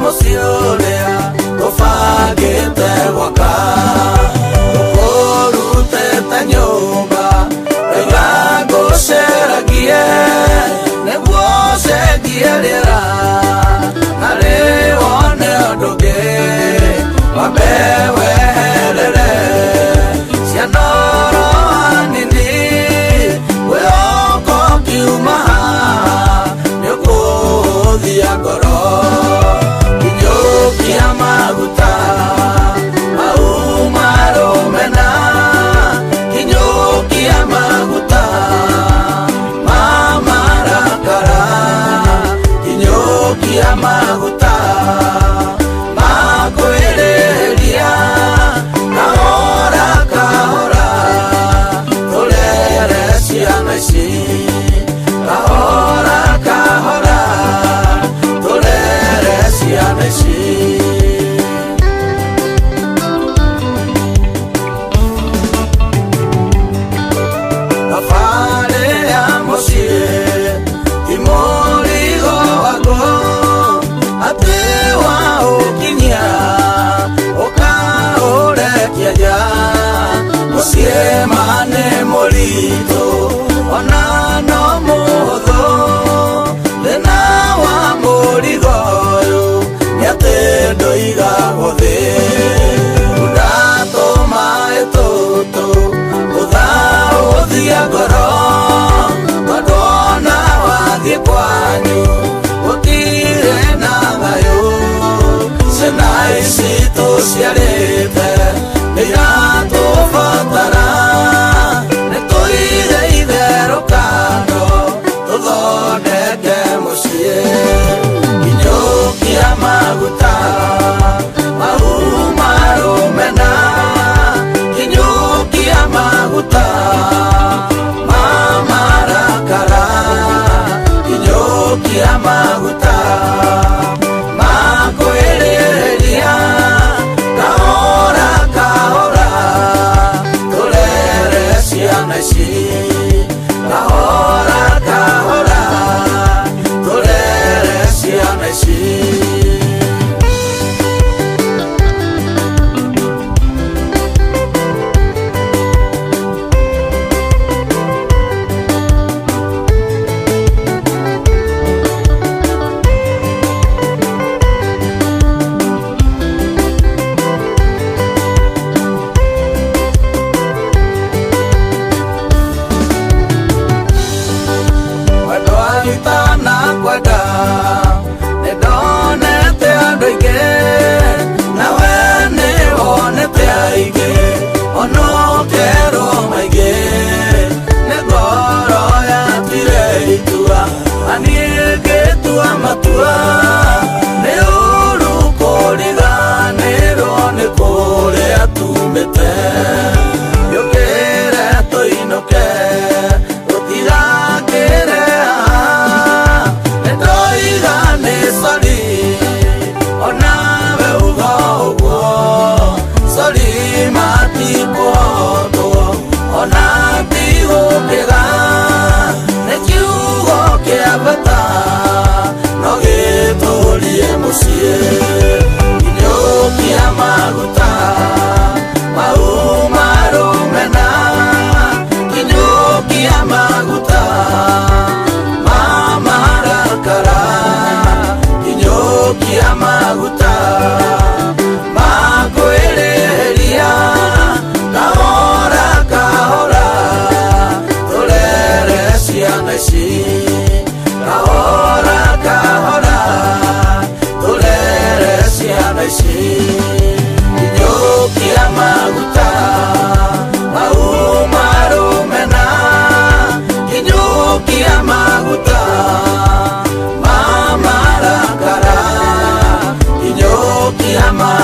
musiuria tubangite gwaka ukurutete nyumba raiga nguceragie niguo cengie riera na riu one undu ungi wambe weherere ciana oro hanini wĩoko kiuma nĩũkũhũthia ngoro kinyũkia maguta mau marũmena kinyũkia maguta ma marakara kinyũkia maguta ma kwĩrĩria kahora kahora tũrere ciana ici kahora kahora tũrere ciana ici thabarĩ ya mũciĩ ti mũrigo waku atĩ waũkinyia ũkaũrekia nja mũciĩ ma nĩ mũritũ ona no mũhũthũ thĩna wa mũrigo ũyũ nĩ atĩ ndũigagwo thĩ ndatũmaĩ tũtũ ũthaũthia ngoro tondũ ona wathiĩ kwanyu gũtirĩ na thayũ ciana ici tũciarĩte nĩiratũbatara nĩtũige itherũ kando tũthondeke mũciĩ kinyũkia maguta mau marũmena kinyũkia maguta ma marakara kinyũkia maguta ma kwĩrĩria kahora kahora tũrere ciana ici kahora kahora tũrere ciana ici na kwenda nĩndonete andũ aingĩ nawe nĩwonete aingĩ ona ũkerwo maingĩ nĩ ngoro yatire itua na niĩ ngĩtua matua nĩ ũru kũriganĩrwo nĩ kũrĩa tumĩte yũkĩre tũinũke tũtigakĩre onawe uga ũguo sori matikuhotwo ona ntigũkĩga nĩ kiugo kĩa bata no gĩtũrie mũciĩ kinyũkia maguta mau marũmena kinyũkia maguta ma marakara kinyũkia maguta ma kwĩrĩria kahora kahora tũrere ciana ici kahora kahora tũrere ciana ici kinyũkia maguta mau marũmena kinyũkia maguta ma marakara kinyũkia maguta